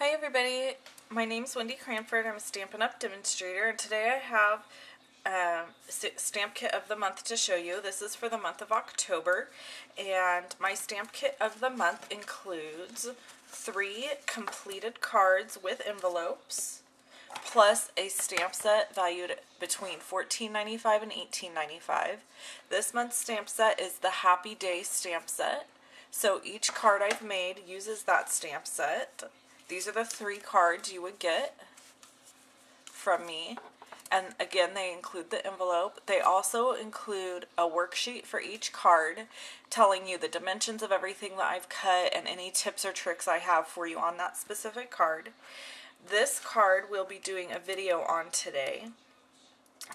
Hi everybody, my name's Wendy Cranford. I'm a Stampin' Up! Demonstrator, and today I have stamp kit of the month to show you. This is for the month of October, and my stamp kit of the month includes 3 completed cards with envelopes, plus a stamp set valued between $14.95 and $18.95. This month's stamp set is the Happy Day stamp set. So each card I've made uses that stamp set. These are the 3 cards you would get from me. And again, they include the envelope. They also include a worksheet for each card telling you the dimensions of everything that I've cut and any tips or tricks I have for you on that specific card. This card we'll be doing a video on today.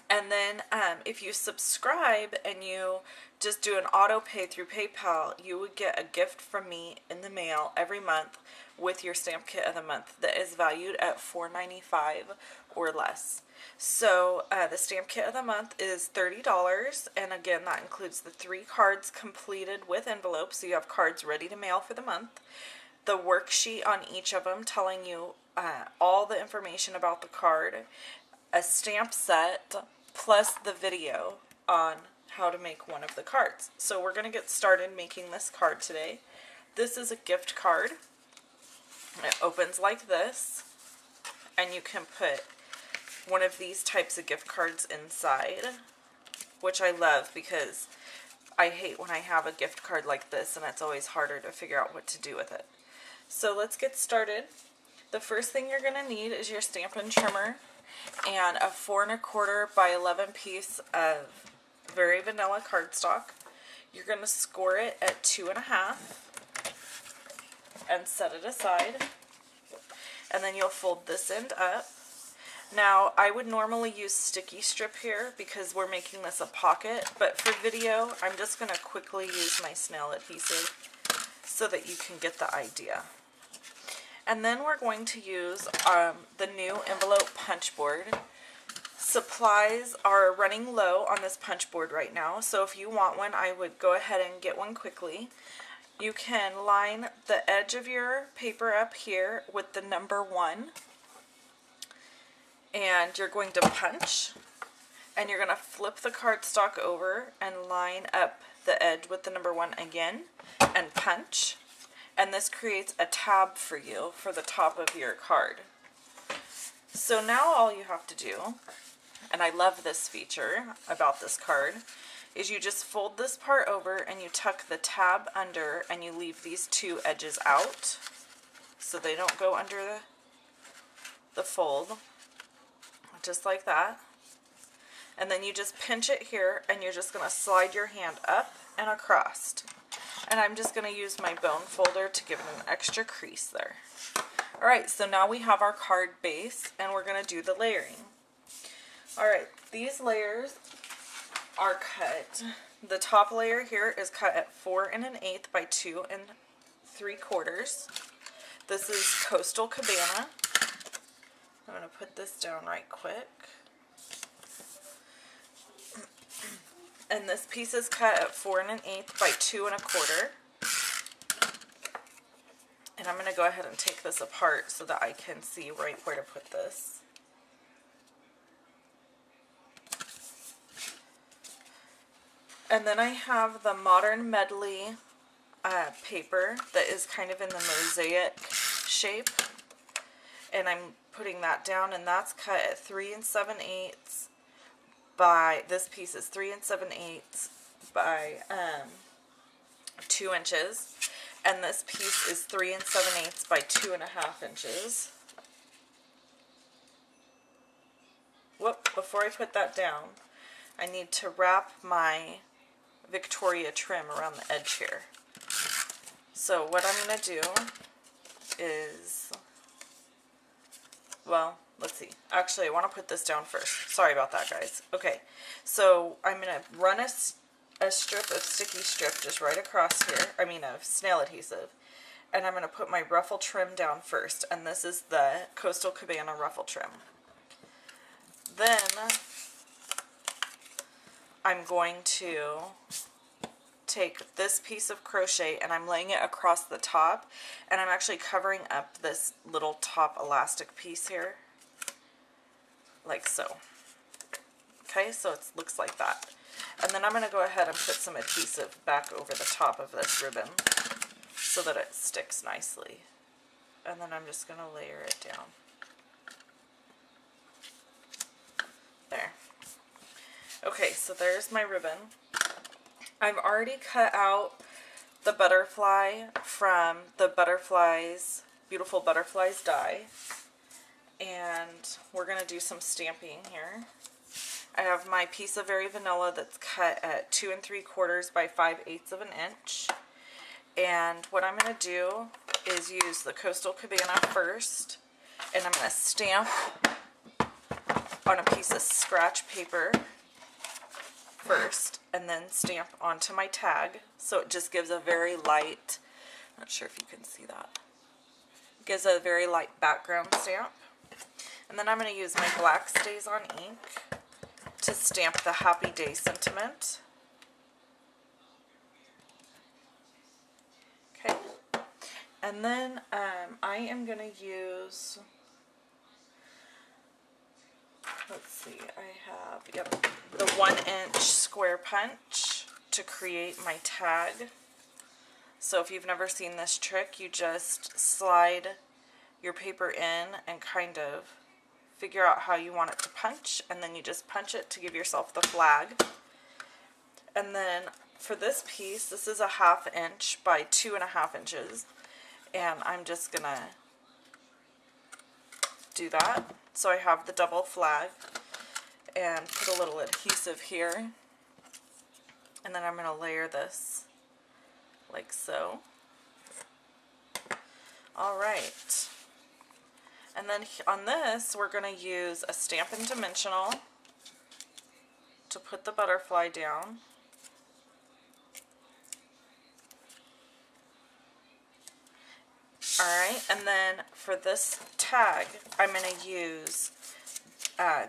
And then if you subscribe and you just do an auto pay through PayPal, you would get a gift from me in the mail every month with your stamp kit of the month that is valued at $4.95 or less. So the stamp kit of the month is $30, and again that includes the 3 cards completed with envelopes, so you have cards ready to mail for the month. The worksheet on each of them telling you all the information about the card, a stamp set, plus the video on how to make one of the cards. So we're going to get started making this card today. This is a gift card. It opens like this, and you can put one of these types of gift cards inside, which I love because I hate when I have a gift card like this and it's always harder to figure out what to do with it. So let's get started. The first thing you're going to need is your Stampin' Trimmer and a 4 1/4 by 11 piece of very vanilla cardstock. You're going to score it at 2.5 and set it aside. And then you'll fold this end up. Now, I would normally use sticky strip here because we're making this a pocket, but for video, I'm just going to quickly use my snail adhesive so that you can get the idea. And then we're going to use the new envelope punch board. Supplies are running low on this punch board right now, so if you want one, I would go ahead and get one quickly. You can line the edge of your paper up here with the number 1, and you're going to punch, and you're going to flip the cardstock over and line up the edge with the number 1 again and punch. And this creates a tab for you for the top of your card. So now all you have to do, and I love this feature about this card, is you just fold this part over and you tuck the tab under and you leave these 2 edges out so they don't go under the fold, just like that. And then you just pinch it here and you're just going to slide your hand up and across. And I'm just going to use my bone folder to give it an extra crease there. Alright, so now we have our card base and we're going to do the layering. Alright, these layers are cut. The top layer here is cut at 4 1/8 by 2 3/4. This is Coastal Cabana. I'm going to put this down right quick. And this piece is cut at 4 1/8 by 2 1/4. And I'm going to go ahead and take this apart so that I can see right where to put this. And then I have the Modern Medley paper that is kind of in the mosaic shape. And I'm putting that down, and that's cut at 3 7/8 by, this piece is 3 7/8 by 2 inches, and this piece is 3 7/8 by 2.5 inches. Whoop, before I put that down, I need to wrap my Victoria trim around the edge here. So what I'm going to do is, well, let's see. Actually, I want to put this down first. Sorry about that, guys. Okay, so I'm going to run a strip of sticky strip just right across here. I mean, of snail adhesive. And I'm going to put my ruffle trim down first. And this is the Coastal Cabana ruffle trim. Then I'm going to take this piece of crochet and I'm laying it across the top, and I'm actually covering up this little top elastic piece here, like so. Okay, so it looks like that. And then I'm going to go ahead and put some adhesive back over the top of this ribbon so that it sticks nicely. And then I'm just going to layer it down. There. Okay, so there's my ribbon. I've already cut out the butterfly from the Beautiful Butterflies die. And we're going to do some stamping here. I have my piece of Very Vanilla that's cut at 2 3/4 by 5/8 of an inch. And what I'm going to do is use the Coastal Cabana first, and I'm going to stamp on a piece of scratch paper first, and then stamp onto my tag. So it just gives a very light, not sure if you can see that, it gives a very light background stamp. And then I'm going to use my black Stays On ink to stamp the Happy Day sentiment. Okay, and then I am going to use, let's see, I have, the 1-inch square punch to create my tag. So if you've never seen this trick, you just slide your paper in and kind of figure out how you want it to punch, and then you just punch it to give yourself the flag. And then for this piece, this is a 1/2 inch by 2 1/2 inches, and I'm just gonna do that. So I have the double flag, and put a little adhesive here, and then I'm gonna layer this like so. Alright. And then on this, we're going to use a Stampin' Dimensional to put the butterfly down. Alright, and then for this tag, I'm going to use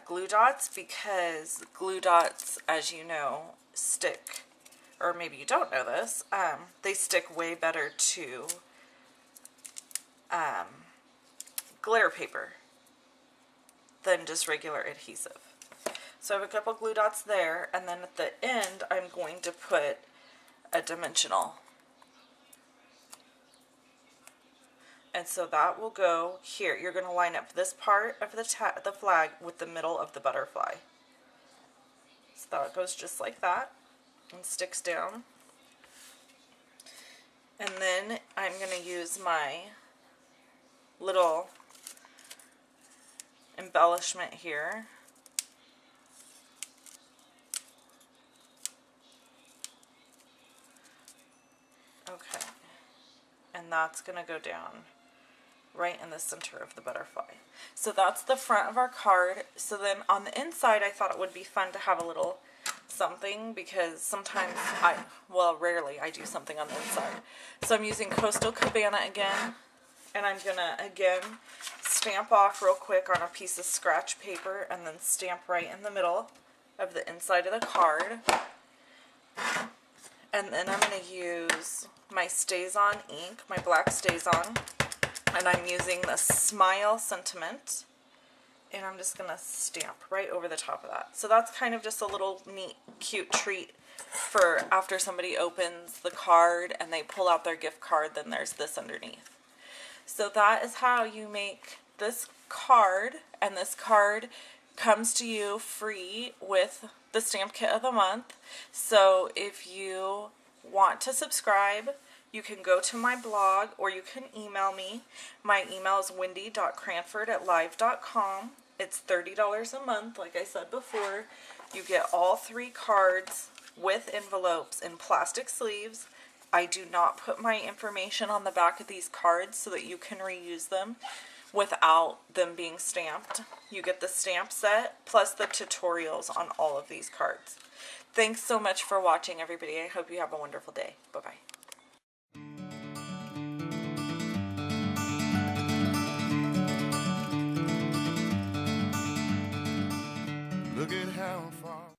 glue dots, because glue dots, as you know, stick, or maybe you don't know this, they stick way better to glitter paper than just regular adhesive. So I have a couple glue dots there, and then at the end I'm going to put a dimensional. And so that will go here. You're going to line up this part of the flag with the middle of the butterfly. So that goes just like that and sticks down. And then I'm going to use my little embellishment here. Okay, and that's going to go down right in the center of the butterfly. So that's the front of our card. So then on the inside, I thought it would be fun to have a little something, because sometimes rarely I do something on the inside. So I'm using Coastal Cabana again, and I'm gonna again stamp off real quick on a piece of scratch paper, and then stamp right in the middle of the inside of the card. And then I'm going to use my Stays On ink, my black Stays On, and I'm using the Smile sentiment, and I'm just going to stamp right over the top of that. So that's kind of just a little neat, cute treat for after somebody opens the card and they pull out their gift card, then there's this underneath. So that is how you make this card, and this card comes to you free with the stamp kit of the month. So if you want to subscribe, you can go to my blog, or you can email me. My email is wendy.cranford@live.com. It's $30 a month, like I said before. You get all 3 cards with envelopes in plastic sleeves. I do not put my information on the back of these cards so that you can reuse them without them being stamped. You get the stamp set plus the tutorials on all of these cards. Thanks so much for watching, everybody. I hope you have a wonderful day. Bye-bye.